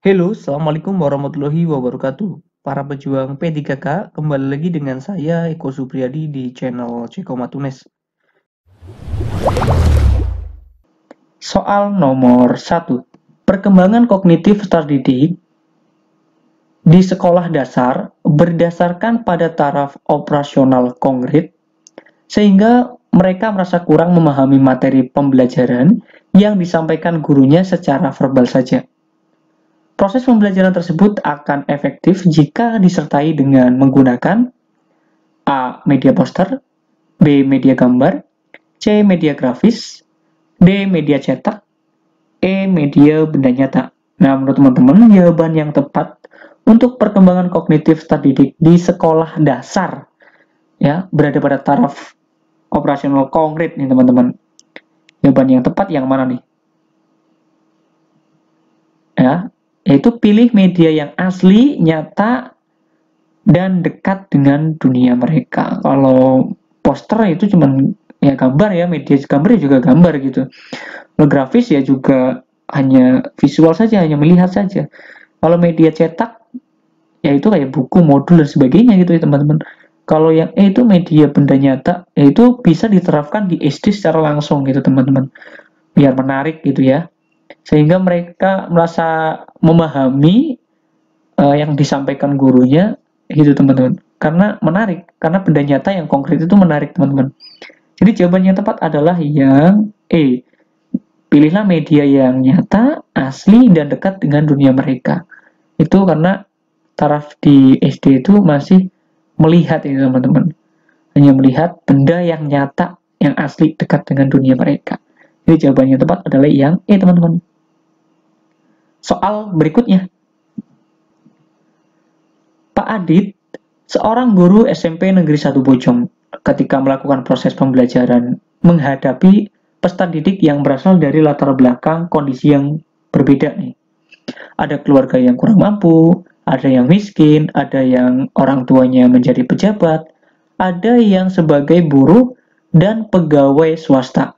Halo, Assalamualaikum warahmatullahi wabarakatuh. Para pejuang P3K, kembali lagi dengan saya Eko Supriyadi di channel Ceko Matunes. Soal nomor 1. Perkembangan kognitif terdidik di sekolah dasar berdasarkan pada taraf operasional konkret, sehingga mereka merasa kurang memahami materi pembelajaran yang disampaikan gurunya secara verbal saja. Proses pembelajaran tersebut akan efektif jika disertai dengan menggunakan A. Media poster, B. Media gambar, C. Media grafis, D. Media cetak, E. Media benda nyata. Nah, menurut teman-teman, jawaban yang tepat untuk perkembangan kognitif terdidik di sekolah dasar ya berada pada taraf operasional konkret nih teman-teman. Jawaban yang tepat yang mana nih? Ya, yaitu pilih media yang asli, nyata, dan dekat dengan dunia mereka. Kalau poster itu cuman ya gambar ya, media gambar ya juga gambar gitu. Kalau grafis ya juga hanya visual saja, hanya melihat saja. Kalau media cetak ya itu kayak buku, modul dan sebagainya gitu ya teman-teman. Kalau yang itu media benda nyata, ya itu bisa diterapkan di SD secara langsung gitu teman-teman. Biar menarik gitu ya. Sehingga mereka merasa memahami yang disampaikan gurunya gitu teman-teman, karena menarik, karena benda nyata yang konkret itu menarik teman-teman. Jadi jawaban yang tepat adalah yang E. Pilihlah media yang nyata, asli, dan dekat dengan dunia mereka. Itu karena taraf di SD itu masih melihat ini teman-teman, hanya melihat benda yang nyata, yang asli, dekat dengan dunia mereka. Jadi jawaban yang tepat adalah yang E teman-teman. Soal berikutnya, Pak Adit, seorang guru SMP Negeri 1 Bojong, ketika melakukan proses pembelajaran menghadapi peserta didik yang berasal dari latar belakang kondisi yang berbeda nih. Ada keluarga yang kurang mampu, ada yang miskin, ada yang orang tuanya menjadi pejabat, ada yang sebagai buruh dan pegawai swasta.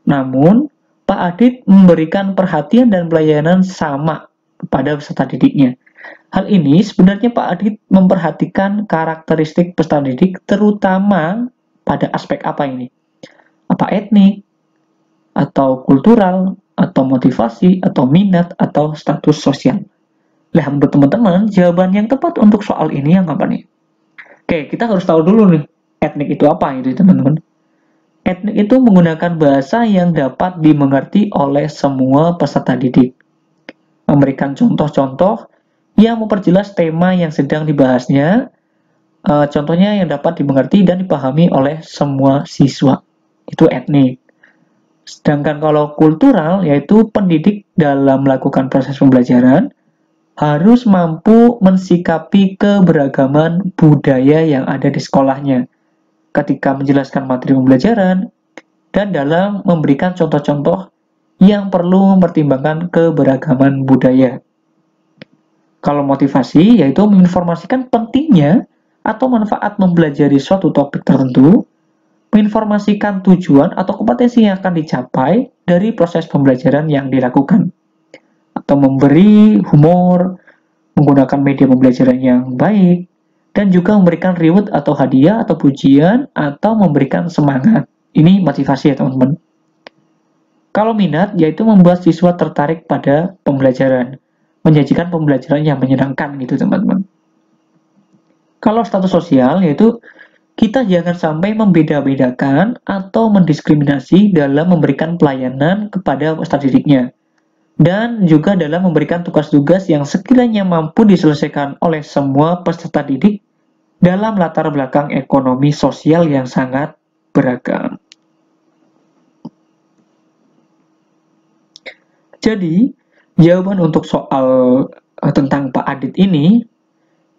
Namun, Pak Adit memberikan perhatian dan pelayanan sama kepada peserta didiknya. Hal ini sebenarnya Pak Adit memperhatikan karakteristik peserta didik terutama pada aspek apa ini? Apa etnik, atau kultural, atau motivasi, atau minat, atau status sosial. Nah, menurut teman-teman, jawaban yang tepat untuk soal ini yang apa nih? Oke, kita harus tahu dulu nih, etnik itu apa itu teman-teman. Etnik itu menggunakan bahasa yang dapat dimengerti oleh semua peserta didik. Memberikan contoh-contoh yang memperjelas tema yang sedang dibahasnya, contohnya yang dapat dimengerti dan dipahami oleh semua siswa. Itu etnik. Sedangkan kalau kultural, yaitu pendidik dalam melakukan proses pembelajaran, harus mampu mensikapi keberagaman budaya yang ada di sekolahnya ketika menjelaskan materi pembelajaran dan dalam memberikan contoh-contoh yang perlu mempertimbangkan keberagaman budaya. Kalau motivasi, yaitu menginformasikan pentingnya atau manfaat mempelajari suatu topik tertentu, menginformasikan tujuan atau kompetensi yang akan dicapai dari proses pembelajaran yang dilakukan, atau memberi humor, menggunakan media pembelajaran yang baik, dan juga memberikan reward atau hadiah atau pujian, atau memberikan semangat. Ini motivasi ya teman-teman. Kalau minat, yaitu membuat siswa tertarik pada pembelajaran, menyajikan pembelajaran yang menyenangkan gitu teman-teman. Kalau status sosial, yaitu kita jangan sampai membeda-bedakan atau mendiskriminasi dalam memberikan pelayanan kepada peserta didiknya. Dan juga dalam memberikan tugas-tugas yang sekiranya mampu diselesaikan oleh semua peserta didik dalam latar belakang ekonomi sosial yang sangat beragam. Jadi, jawaban untuk soal tentang Pak Adit ini,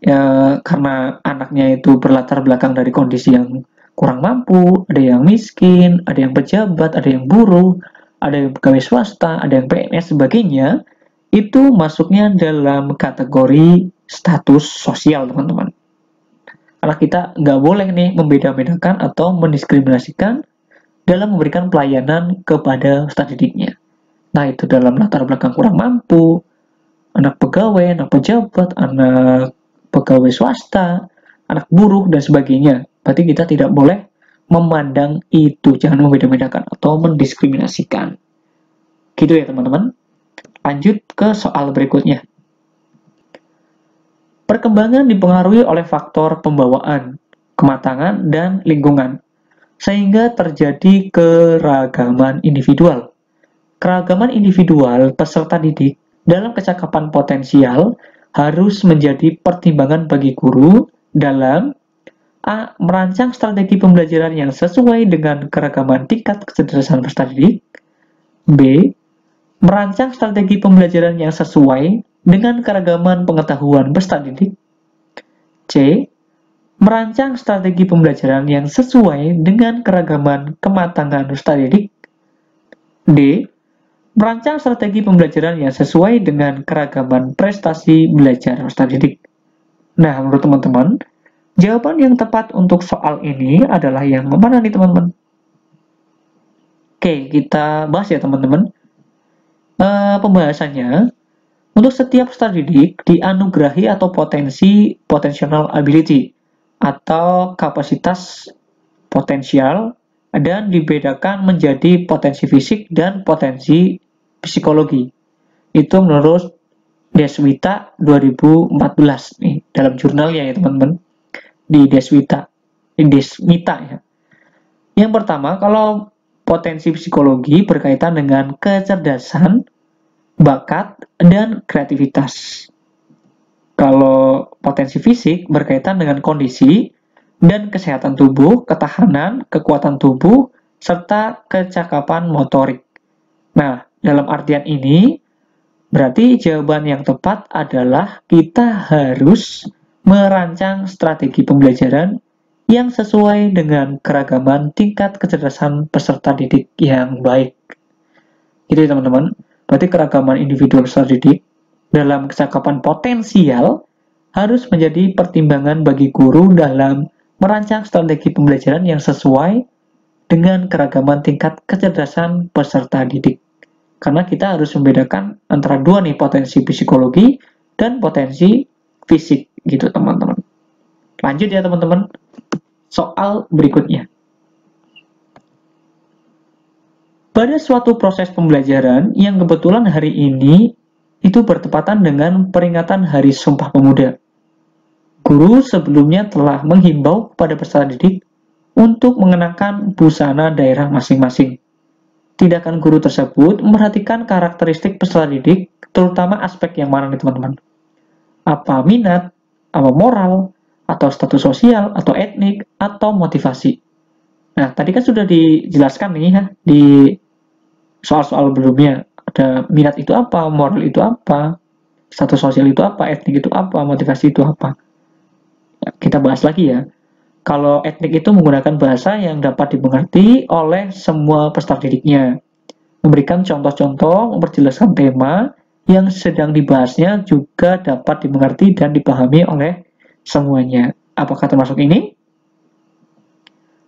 ya, karena anaknya itu berlatar belakang dari kondisi yang kurang mampu, ada yang miskin, ada yang pejabat, ada yang buruh, ada yang pegawai swasta, ada yang PNS, sebagainya, itu masuknya dalam kategori status sosial, teman-teman. Karena kita nggak boleh nih membeda-bedakan atau mendiskriminasikan dalam memberikan pelayanan kepada peserta didiknya. Nah, itu dalam latar belakang kurang mampu, anak pegawai, anak pejabat, anak pegawai swasta, anak buruh, dan sebagainya. Berarti kita tidak boleh memandang itu, jangan membeda-bedakan atau mendiskriminasikan. Gitu ya teman-teman. Lanjut ke soal berikutnya. Perkembangan dipengaruhi oleh faktor pembawaan, kematangan, dan lingkungan, sehingga terjadi keragaman individual. Keragaman individual peserta didik dalam kecakapan potensial harus menjadi pertimbangan bagi guru dalam A. Merancang strategi pembelajaran yang sesuai dengan keragaman tingkat kecerdasan peserta didik. B. Merancang strategi pembelajaran yang sesuai dengan keragaman pengetahuan peserta didik. C. Merancang strategi pembelajaran yang sesuai dengan keragaman kematangan peserta didik. D. Merancang strategi pembelajaran yang sesuai dengan keragaman prestasi belajar peserta didik. Nah, menurut teman-teman, jawaban yang tepat untuk soal ini adalah yang mana nih teman-teman? Oke, kita bahas ya teman-teman. Pembahasannya, untuk setiap peserta didik dianugerahi atau potential ability atau kapasitas potensial dan dibedakan menjadi potensi fisik dan potensi psikologi. Itu menurut Deswita 2014 nih dalam jurnalnya ya teman-teman, di Desmita ya. Yang pertama, kalau potensi psikologi berkaitan dengan kecerdasan, bakat, dan kreativitas. Kalau potensi fisik berkaitan dengan kondisi dan kesehatan tubuh, ketahanan, kekuatan tubuh, serta kecakapan motorik. Nah, dalam artian ini, berarti jawaban yang tepat adalah kita harus merancang strategi pembelajaran yang sesuai dengan keragaman tingkat kecerdasan peserta didik yang baik. Gitu ya teman-teman. Berarti keragaman individual peserta didik dalam kecakapan potensial harus menjadi pertimbangan bagi guru dalam merancang strategi pembelajaran yang sesuai dengan keragaman tingkat kecerdasan peserta didik. Karena kita harus membedakan antara dua nih, potensi psikologi dan potensi fisik gitu teman-teman. Lanjut ya teman-teman, soal berikutnya. Pada suatu proses pembelajaran yang kebetulan hari ini itu bertepatan dengan peringatan Hari Sumpah Pemuda, guru sebelumnya telah menghimbau kepada peserta didik untuk mengenakan busana daerah masing-masing. Tindakan guru tersebut memperhatikan karakteristik peserta didik, terutama aspek yang mana nih teman-teman? Apa minat, apa moral, atau status sosial, atau etnik, atau motivasi. Nah, tadi kan sudah dijelaskan nih ya, di soal-soal sebelumnya. Ada minat itu apa, moral itu apa, status sosial itu apa, etnik itu apa, motivasi itu apa. Ya, kita bahas lagi ya. Kalau etnik itu menggunakan bahasa yang dapat dimengerti oleh semua peserta didiknya. Memberikan contoh-contoh, memperjelaskan tema yang sedang dibahasnya juga dapat dimengerti dan dipahami oleh semuanya. Apakah termasuk ini?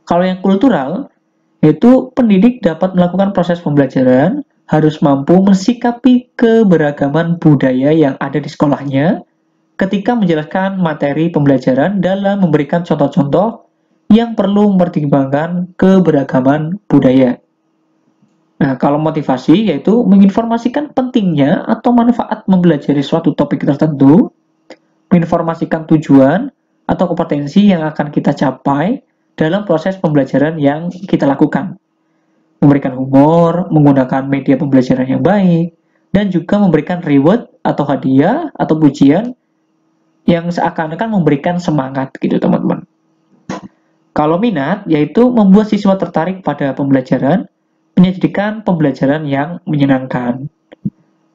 Kalau yang kultural, yaitu pendidik dapat melakukan proses pembelajaran, harus mampu mensikapi keberagaman budaya yang ada di sekolahnya, ketika menjelaskan materi pembelajaran dalam memberikan contoh-contoh yang perlu mempertimbangkan keberagaman budaya. Nah, kalau motivasi yaitu menginformasikan pentingnya atau manfaat mempelajari suatu topik tertentu, menginformasikan tujuan atau kompetensi yang akan kita capai dalam proses pembelajaran yang kita lakukan. Memberikan humor, menggunakan media pembelajaran yang baik, dan juga memberikan reward atau hadiah atau pujian yang seakan-akan memberikan semangat gitu teman-teman. Kalau minat, yaitu membuat siswa tertarik pada pembelajaran, menjadikan pembelajaran yang menyenangkan.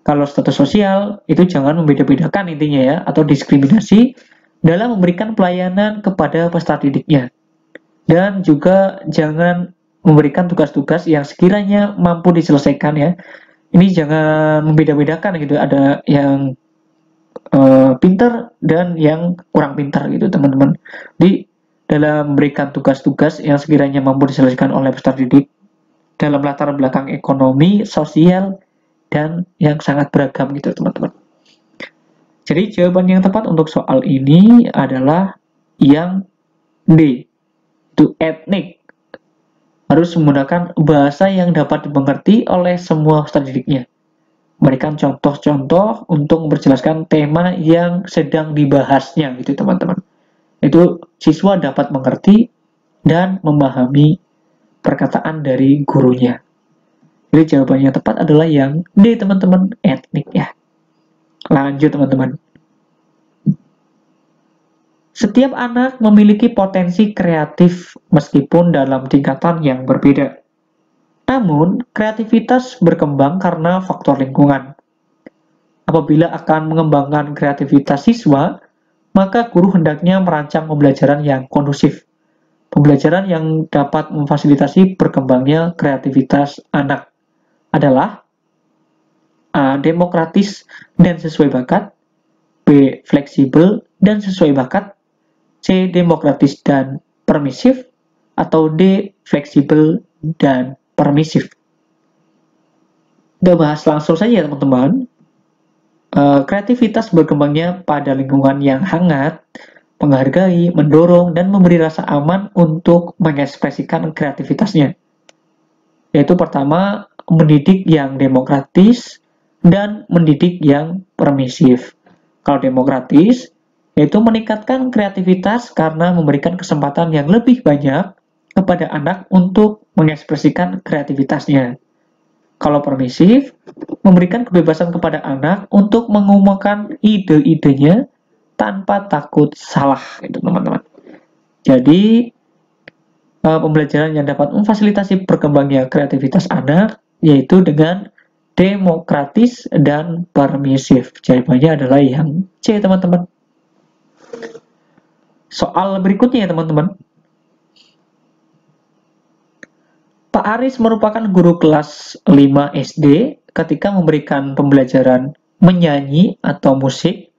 Kalau status sosial, itu jangan membeda-bedakan intinya ya, atau diskriminasi dalam memberikan pelayanan kepada peserta didiknya. Dan juga jangan memberikan tugas-tugas yang sekiranya mampu diselesaikan ya. Ini jangan membeda-bedakan gitu, ada yang pintar dan yang kurang pintar gitu teman-teman. Di dalam memberikan tugas-tugas yang sekiranya mampu diselesaikan oleh peserta didik dalam latar belakang ekonomi, sosial, dan yang sangat beragam gitu teman-teman. Jadi jawaban yang tepat untuk soal ini adalah yang D, itu etnik. Harus menggunakan bahasa yang dapat dimengerti oleh semua peserta didiknya. Memberikan contoh-contoh untuk menjelaskan tema yang sedang dibahasnya, gitu teman-teman. Itu siswa dapat mengerti dan memahami perkataan dari gurunya. Jadi jawaban yang tepat adalah yang D, teman-teman, etnik ya. Lanjut, teman-teman. Setiap anak memiliki potensi kreatif meskipun dalam tingkatan yang berbeda. Namun, kreativitas berkembang karena faktor lingkungan. Apabila akan mengembangkan kreativitas siswa, maka guru hendaknya merancang pembelajaran yang kondusif. Pembelajaran yang dapat memfasilitasi berkembangnya kreativitas anak adalah A. Demokratis dan sesuai bakat, B. Fleksibel dan sesuai bakat, C. Demokratis dan permisif, atau D. Fleksibel dan permisif. Kita bahas langsung saja teman-teman. Kreativitas berkembangnya pada lingkungan yang hangat, menghargai, mendorong, dan memberi rasa aman untuk mengekspresikan kreativitasnya. Yaitu pertama, mendidik yang demokratis dan mendidik yang permisif. Kalau demokratis, yaitu meningkatkan kreativitas karena memberikan kesempatan yang lebih banyak kepada anak untuk mengekspresikan kreativitasnya. Kalau permisif, memberikan kebebasan kepada anak untuk mengumumkan ide-idenya tanpa takut salah, gitu teman-teman. Jadi, pembelajaran yang dapat memfasilitasi berkembangnya kreativitas anak, yaitu dengan demokratis dan permisif. Jawabannya adalah yang C, teman-teman. Soal berikutnya ya, teman-teman. Pak Aris merupakan guru kelas 5 SD ketika memberikan pembelajaran menyanyi atau musik,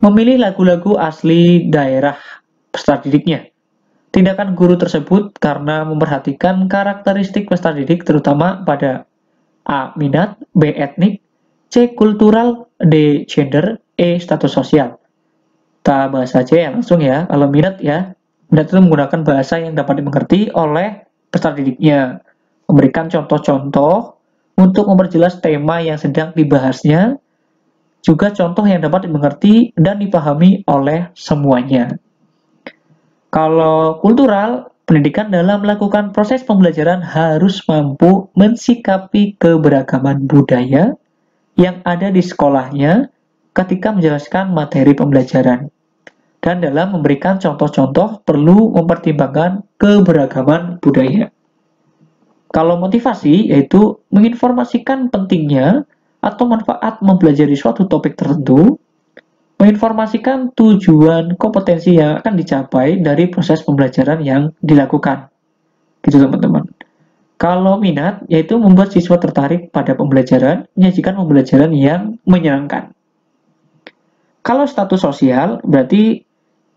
memilih lagu-lagu asli daerah peserta didiknya. Tindakan guru tersebut karena memperhatikan karakteristik peserta didik terutama pada A. Minat, B. Etnik, C. Kultural, D. Gender, E. Status sosial. Kita bahas saja ya langsung ya. Kalau minat ya, minat itu menggunakan bahasa yang dapat dimengerti oleh peserta didiknya. Memberikan contoh-contoh untuk memperjelas tema yang sedang dibahasnya, juga contoh yang dapat dimengerti dan dipahami oleh semuanya. Kalau kultural, pendidikan dalam melakukan proses pembelajaran harus mampu mensikapi keberagaman budaya yang ada di sekolahnya ketika menjelaskan materi pembelajaran. Dan dalam memberikan contoh-contoh perlu mempertimbangkan keberagaman budaya. Kalau motivasi, yaitu menginformasikan pentingnya atau manfaat mempelajari suatu topik tertentu, menginformasikan tujuan kompetensi yang akan dicapai dari proses pembelajaran yang dilakukan. Gitu teman-teman. Kalau minat, yaitu membuat siswa tertarik pada pembelajaran, menyajikan pembelajaran yang menyenangkan. Kalau status sosial, berarti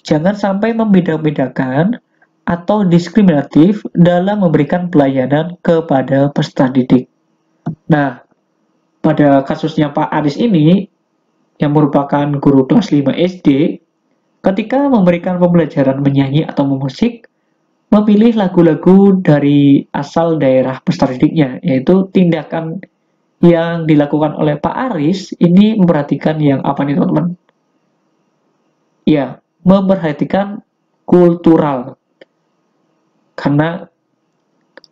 jangan sampai membeda-bedakan atau diskriminatif dalam memberikan pelayanan kepada peserta didik. Nah, pada kasusnya Pak Aris ini, yang merupakan guru kelas 5 SD, ketika memberikan pembelajaran menyanyi atau memusik, memilih lagu-lagu dari asal daerah peserta didiknya, yaitu tindakan yang dilakukan oleh Pak Aris ini memperhatikan yang apa nih teman-teman? Ya, memperhatikan kultural. Karena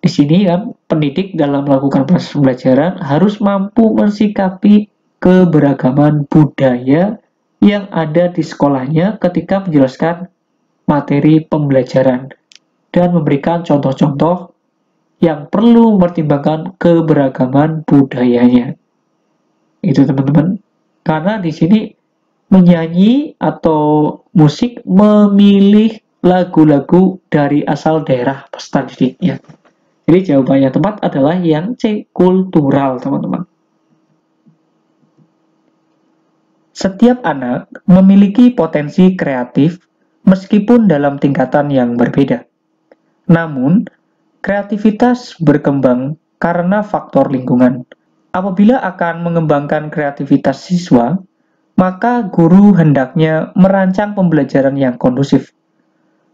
di sini kan pendidik dalam melakukan proses pembelajaran harus mampu mensikapi keberagaman budaya yang ada di sekolahnya ketika menjelaskan materi pembelajaran dan memberikan contoh-contoh yang perlu mempertimbangkan keberagaman budayanya. Itu teman-teman. Karena di sini menyanyi atau musik memilih lagu-lagu dari asal daerah peserta didiknya. Jadi jawabannya tepat adalah yang C, kultural, teman-teman. Setiap anak memiliki potensi kreatif meskipun dalam tingkatan yang berbeda. Namun, kreativitas berkembang karena faktor lingkungan. Apabila akan mengembangkan kreativitas siswa, maka guru hendaknya merancang pembelajaran yang kondusif.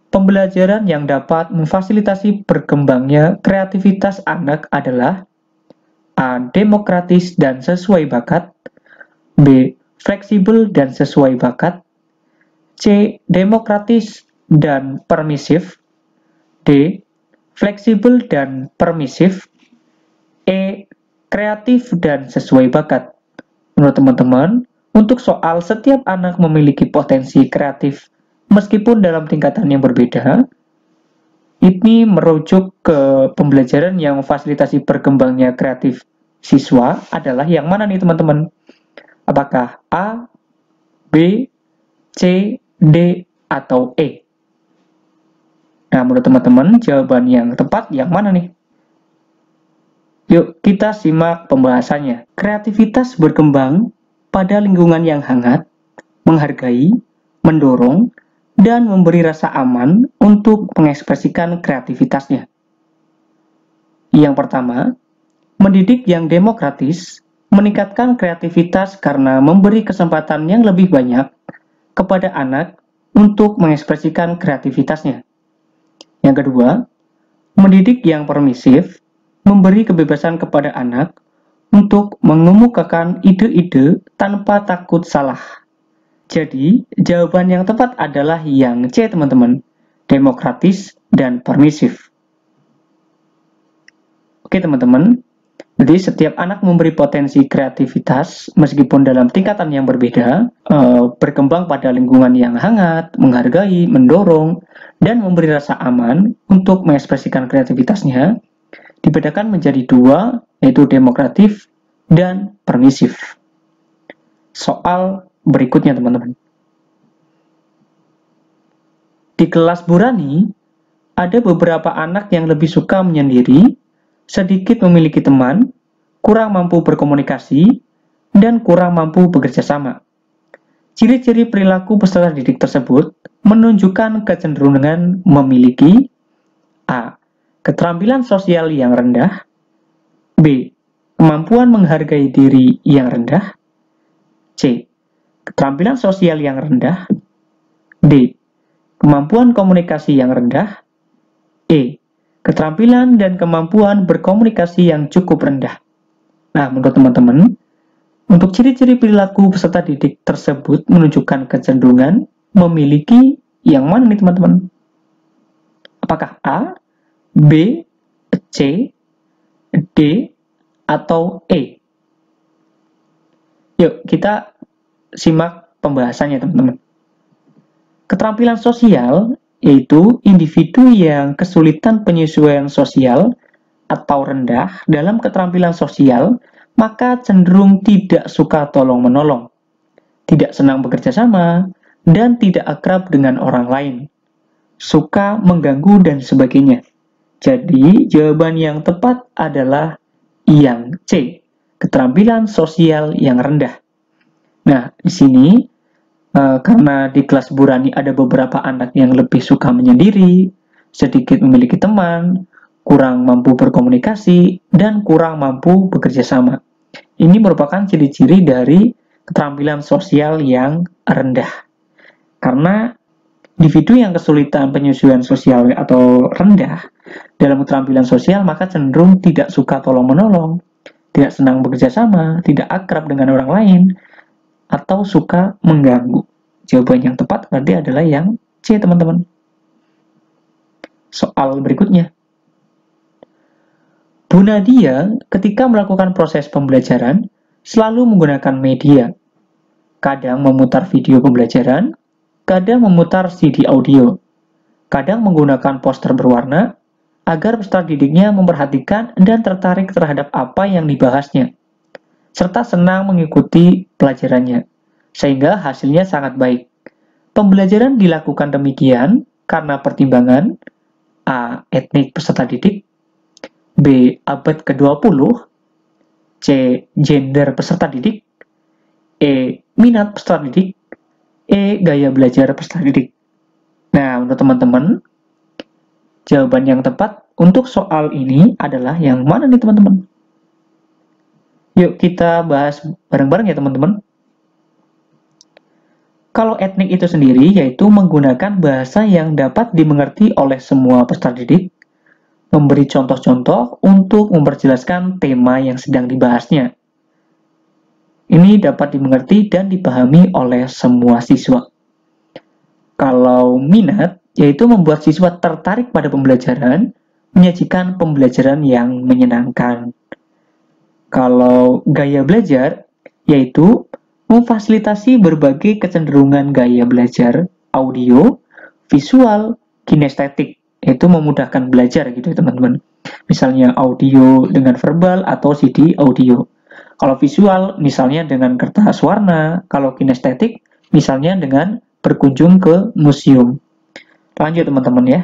Pembelajaran yang dapat memfasilitasi berkembangnya kreativitas anak adalah A. Demokratis dan sesuai bakat, B. Fleksibel dan sesuai bakat, C. Demokratis dan permisif, D. Fleksibel dan permisif, E. Kreatif dan sesuai bakat. Menurut teman-teman, untuk soal setiap anak memiliki potensi kreatif meskipun dalam tingkatan yang berbeda, ini merujuk ke pembelajaran yang memfasilitasi berkembangnya kreatif siswa adalah yang mana nih teman-teman? Apakah A, B, C, D, atau E? Nah, menurut teman-teman, jawaban yang tepat yang mana nih? Yuk, kita simak pembahasannya. Kreativitas berkembang pada lingkungan yang hangat, menghargai, mendorong, dan memberi rasa aman untuk mengekspresikan kreativitasnya. Yang pertama, mendidik yang demokratis meningkatkan kreativitas karena memberi kesempatan yang lebih banyak kepada anak untuk mengekspresikan kreativitasnya. Yang kedua, mendidik yang permisif memberi kebebasan kepada anak untuk mengemukakan ide-ide tanpa takut salah. Jadi, jawaban yang tepat adalah yang C, teman-teman. Demokratis dan permisif. Oke, teman-teman. Jadi, setiap anak memberi potensi kreativitas meskipun dalam tingkatan yang berbeda, berkembang pada lingkungan yang hangat, menghargai, mendorong, dan memberi rasa aman untuk mengekspresikan kreativitasnya, dibedakan menjadi dua, yaitu demokratif dan permisif. Soal berikutnya, teman-teman. Di kelas Burani, ada beberapa anak yang lebih suka menyendiri, sedikit memiliki teman, kurang mampu berkomunikasi, dan kurang mampu bekerja sama. Ciri-ciri perilaku peserta didik tersebut menunjukkan kecenderungan memiliki A. Keterampilan sosial yang rendah, B. Kemampuan menghargai diri yang rendah, C. Keterampilan sosial yang rendah, D. Kemampuan komunikasi yang rendah, E. Keterampilan dan kemampuan berkomunikasi yang cukup rendah. Nah, menurut teman-teman, untuk ciri-ciri perilaku peserta didik tersebut menunjukkan kecenderungan memiliki yang mana nih teman-teman? Apakah A, B, C, D, atau E? Yuk, kita simak pembahasannya, teman-teman. Keterampilan sosial yaitu individu yang kesulitan penyesuaian sosial atau rendah dalam keterampilan sosial, maka cenderung tidak suka tolong-menolong, tidak senang bekerja sama, dan tidak akrab dengan orang lain, suka mengganggu, dan sebagainya. Jadi, jawaban yang tepat adalah yang C, keterampilan sosial yang rendah. Nah, di sini karena di kelas Burani ada beberapa anak yang lebih suka menyendiri, sedikit memiliki teman, kurang mampu berkomunikasi, dan kurang mampu bekerja sama. Ini merupakan ciri-ciri dari keterampilan sosial yang rendah. Karena individu yang kesulitan penyesuaian sosial atau rendah dalam keterampilan sosial maka cenderung tidak suka tolong-menolong, tidak senang bekerja sama, tidak akrab dengan orang lain, atau suka mengganggu. Jawaban yang tepat berarti adalah yang C, teman-teman. Soal berikutnya. Bu Nadia ketika melakukan proses pembelajaran selalu menggunakan media. Kadang memutar video pembelajaran, kadang memutar CD audio, kadang menggunakan poster berwarna agar peserta didiknya memperhatikan dan tertarik terhadap apa yang dibahasnya, serta senang mengikuti pelajarannya, sehingga hasilnya sangat baik. Pembelajaran dilakukan demikian karena pertimbangan A. Etnik peserta didik, B. Abad ke-20, C. Gender peserta didik, E. Minat peserta didik, E. Gaya belajar peserta didik. Nah, menurut teman-teman, jawaban yang tepat untuk soal ini adalah yang mana nih teman-teman? Yuk kita bahas bareng-bareng ya teman-teman. Kalau etnik itu sendiri yaitu menggunakan bahasa yang dapat dimengerti oleh semua peserta didik, memberi contoh-contoh untuk memperjelaskan tema yang sedang dibahasnya. Ini dapat dimengerti dan dipahami oleh semua siswa. Kalau minat, yaitu membuat siswa tertarik pada pembelajaran, menyajikan pembelajaran yang menyenangkan. Kalau gaya belajar, yaitu memfasilitasi berbagai kecenderungan gaya belajar, audio, visual, kinestetik, itu memudahkan belajar gitu ya teman-teman. Misalnya audio dengan verbal atau CD audio. Kalau visual, misalnya dengan kertas warna. Kalau kinestetik, misalnya dengan berkunjung ke museum. Lanjut teman-teman ya.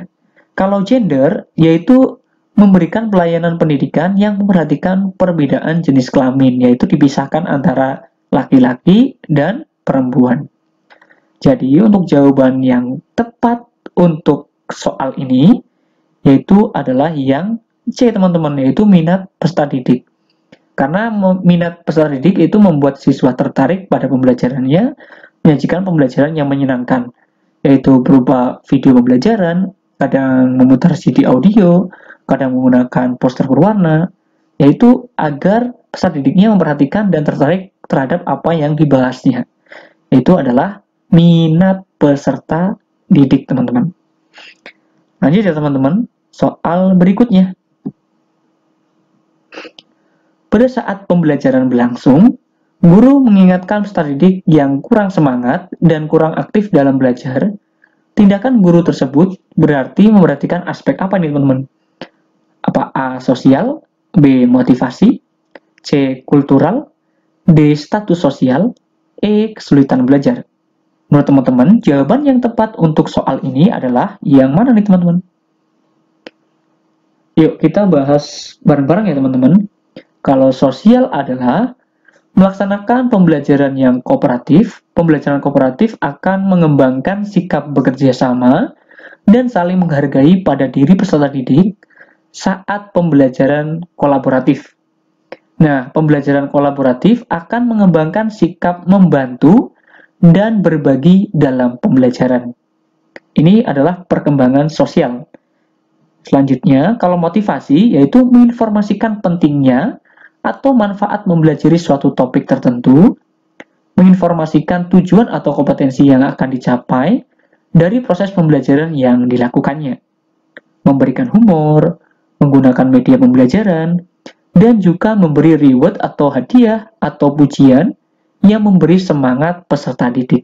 Kalau gender, yaitu memberikan pelayanan pendidikan yang memperhatikan perbedaan jenis kelamin, yaitu dipisahkan antara laki-laki dan perempuan. Jadi untuk jawaban yang tepat untuk soal ini, yaitu adalah yang C teman-teman, yaitu minat peserta didik. Karena minat peserta didik itu membuat siswa tertarik pada pembelajarannya, menyajikan pembelajaran yang menyenangkan, yaitu berupa video pembelajaran, kadang memutar CD audio, kadang menggunakan poster berwarna, yaitu agar peserta didiknya memperhatikan dan tertarik terhadap apa yang dibahasnya. Itu adalah minat peserta didik, teman-teman. Lanjut ya teman-teman, soal berikutnya. Pada saat pembelajaran berlangsung, guru mengingatkan peserta didik yang kurang semangat dan kurang aktif dalam belajar. Tindakan guru tersebut berarti memperhatikan aspek apa nih teman-teman? Apa A. Sosial, B. Motivasi, C. Kultural, D. Status sosial, E. Kesulitan belajar. Menurut teman-teman, jawaban yang tepat untuk soal ini adalah yang mana nih teman-teman? Yuk kita bahas bareng-bareng ya teman-teman. Kalau sosial adalah melaksanakan pembelajaran yang kooperatif. Pembelajaran kooperatif akan mengembangkan sikap bekerja sama dan saling menghargai pada diri peserta didik saat pembelajaran kolaboratif. Nah, pembelajaran kolaboratif akan mengembangkan sikap membantu dan berbagi dalam pembelajaran. Ini adalah perkembangan sosial. Selanjutnya, kalau motivasi, yaitu menginformasikan pentingnya atau manfaat mempelajari suatu topik tertentu, menginformasikan tujuan atau kompetensi yang akan dicapai dari proses pembelajaran yang dilakukannya, memberikan humor, menggunakan media pembelajaran, dan juga memberi reward atau hadiah atau pujian yang memberi semangat peserta didik.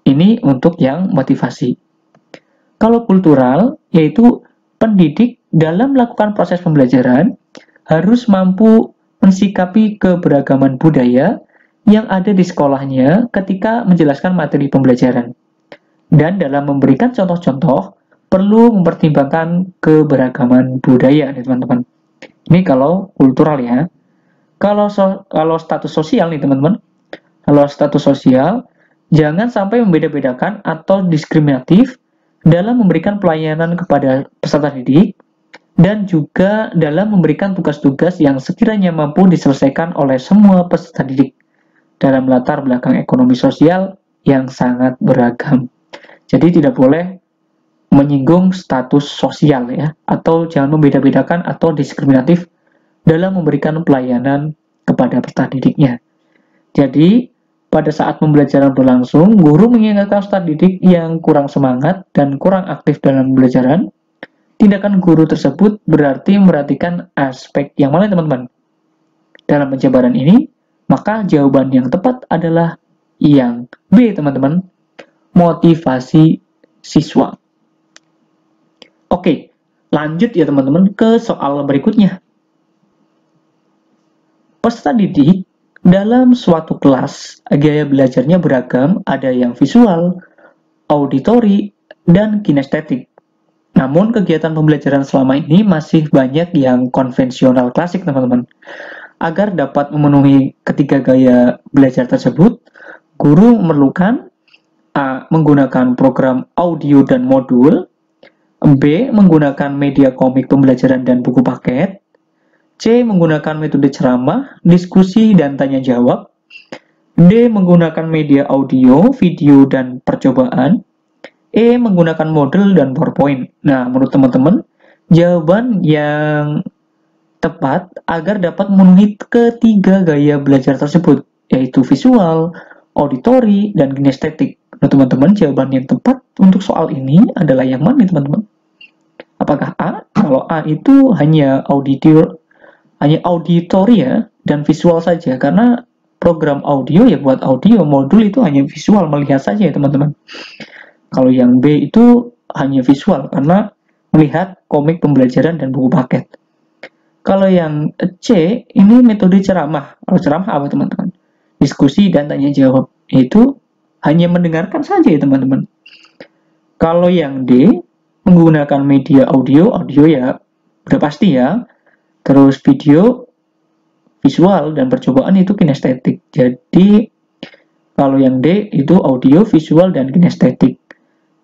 Ini untuk yang motivasi. Kalau kultural, yaitu pendidik dalam melakukan proses pembelajaran harus mampu mensikapi keberagaman budaya yang ada di sekolahnya ketika menjelaskan materi pembelajaran. Dan dalam memberikan contoh-contoh, perlu mempertimbangkan keberagaman budaya, nih teman-teman. Ini kalau kultural ya. Kalau status sosial nih teman-teman. Kalau status sosial, jangan sampai membeda-bedakan atau diskriminatif dalam memberikan pelayanan kepada peserta didik, dan juga dalam memberikan tugas-tugas yang sekiranya mampu diselesaikan oleh semua peserta didik dalam latar belakang ekonomi sosial yang sangat beragam. Jadi tidak boleh menyinggung status sosial ya, atau jangan membeda-bedakan atau diskriminatif dalam memberikan pelayanan kepada peserta didiknya. Jadi pada saat pembelajaran berlangsung, guru mengingatkan peserta didik yang kurang semangat dan kurang aktif dalam pembelajaran. Tindakan guru tersebut berarti memperhatikan aspek yang mana teman-teman? Dalam penjabaran ini, maka jawaban yang tepat adalah yang B teman-teman, motivasi siswa. Oke, lanjut ya teman-teman ke soal berikutnya. Peserta didik dalam suatu kelas, gaya belajarnya beragam, ada yang visual, auditori, dan kinestetik. Namun kegiatan pembelajaran selama ini masih banyak yang konvensional klasik teman-teman. Agar dapat memenuhi ketiga gaya belajar tersebut, guru memerlukan A. Menggunakan program audio dan modul, B. Menggunakan media komik pembelajaran dan buku paket, C. Menggunakan metode ceramah, diskusi, dan tanya jawab, D. Menggunakan media audio, video, dan percobaan. E. Menggunakan model dan PowerPoint. Nah, menurut teman-teman, jawaban yang tepat agar dapat memenuhi ketiga gaya belajar tersebut, yaitu visual, auditory, dan kinestetik. Nah, teman-teman, jawaban yang tepat untuk soal ini adalah yang mana, teman-teman? Apakah A? Kalau A itu hanya auditory ya, dan visual saja, karena program audio ya buat audio, modul itu hanya visual, melihat saja ya teman-teman. Kalau yang B itu hanya visual, karena melihat komik pembelajaran dan buku paket. Kalau yang C, ini metode ceramah. Kalau ceramah apa teman-teman? Diskusi dan tanya jawab, yaitu hanya mendengarkan saja ya teman-teman. Kalau yang D, menggunakan media audio ya udah pasti ya. Terus video, visual, dan percobaan itu kinestetik. Jadi kalau yang D itu audio, visual, dan kinestetik.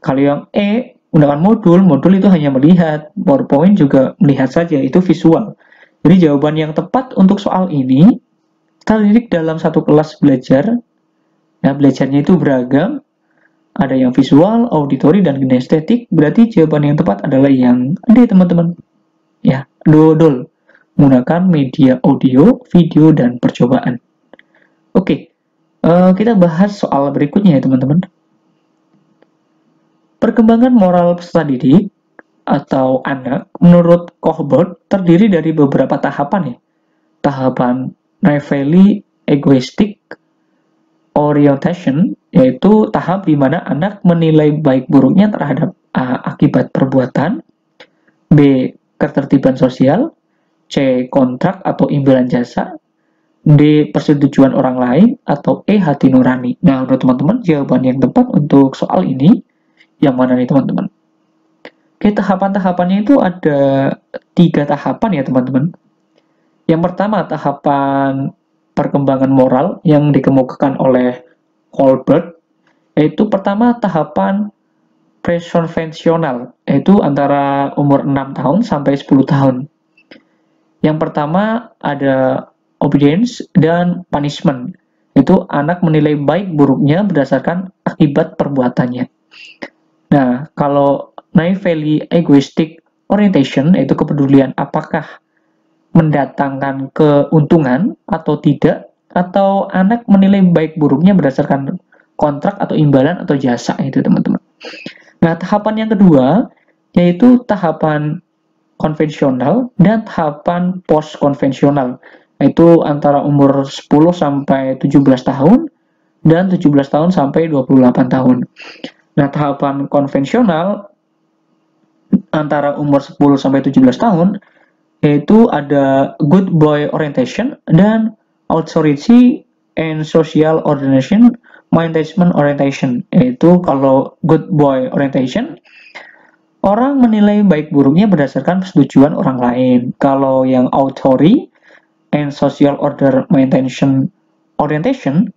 Kalau yang E, menggunakan modul itu hanya melihat. PowerPoint juga melihat saja, itu visual. Jadi jawaban yang tepat untuk soal ini, terdidik dalam satu kelas belajar. Nah, belajarnya itu beragam. Ada yang visual, auditory, dan kinestetik. Berarti jawaban yang tepat adalah yang D, teman-teman. Ya, dodol. Menggunakan media audio, video, dan percobaan. Oke, kita bahas soal berikutnya ya teman-teman. Perkembangan moral peserta didik atau anak menurut Kohberg terdiri dari beberapa tahapan ya. Tahapan Naive Egoistic Orientation, yaitu tahap di mana anak menilai baik buruknya terhadap A. Akibat perbuatan, B. Ketertiban sosial, C. Kontrak atau imbalan jasa, D. Persetujuan orang lain, atau E. Hati nurani. Nah, menurut teman-teman, jawaban yang tepat untuk soal ini yang mana nih teman-teman? Oke, tahapan-tahapannya itu ada 3 tahapan ya teman-teman. Yang pertama, tahapan perkembangan moral yang dikemukakan oleh Kohberg, yaitu pertama tahapan prekonvensional, yaitu antara umur 6 tahun sampai 10 tahun. Yang pertama ada obedience dan punishment, yaitu anak menilai baik buruknya berdasarkan akibat perbuatannya. Nah, kalau naively egoistic orientation, yaitu kepedulian apakah mendatangkan keuntungan atau tidak, atau anak menilai baik buruknya berdasarkan kontrak atau imbalan atau jasa, itu teman-teman. Nah, tahapan yang kedua yaitu tahapan konvensional dan tahapan post konvensional, yaitu antara umur 10 sampai 17 tahun dan 17 tahun sampai 28 tahun. Nah, tahapan konvensional antara umur 10 sampai 17 tahun yaitu ada good boy orientation dan authority and social ordination management orientation. Yaitu kalau good boy orientation, orang menilai baik buruknya berdasarkan persetujuan orang lain. Kalau yang authority and social order maintain orientation,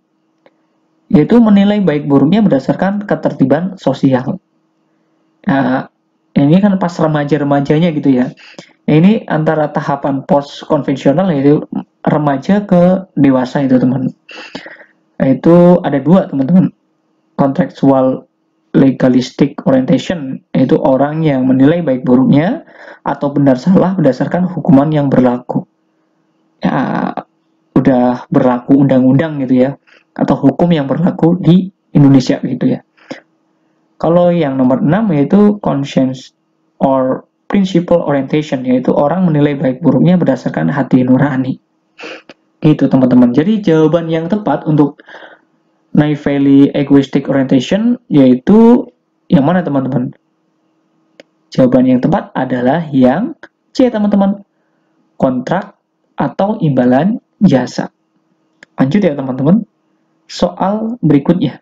yaitu menilai baik buruknya berdasarkan ketertiban sosial. Nah, ini kan pas remaja-remajanya gitu ya. Nah, ini antara tahapan post konvensional yaitu remaja ke dewasa itu teman. Itu ada 2 teman-teman. Contextual legalistic orientation, yaitu orang yang menilai baik buruknya atau benar salah berdasarkan hukuman yang berlaku. Ya, udah berlaku undang-undang gitu ya, atau hukum yang berlaku di Indonesia gitu ya. Kalau yang nomor 6 yaitu conscience or principle orientation, yaitu orang menilai baik buruknya berdasarkan hati nurani. Gitu teman-teman. Jadi jawaban yang tepat untuk naively egoistic orientation yaitu yang mana teman-teman? Jawaban yang tepat adalah yang C teman-teman. Kontrak atau imbalan jasa. Lanjut ya teman-teman. Soal berikutnya.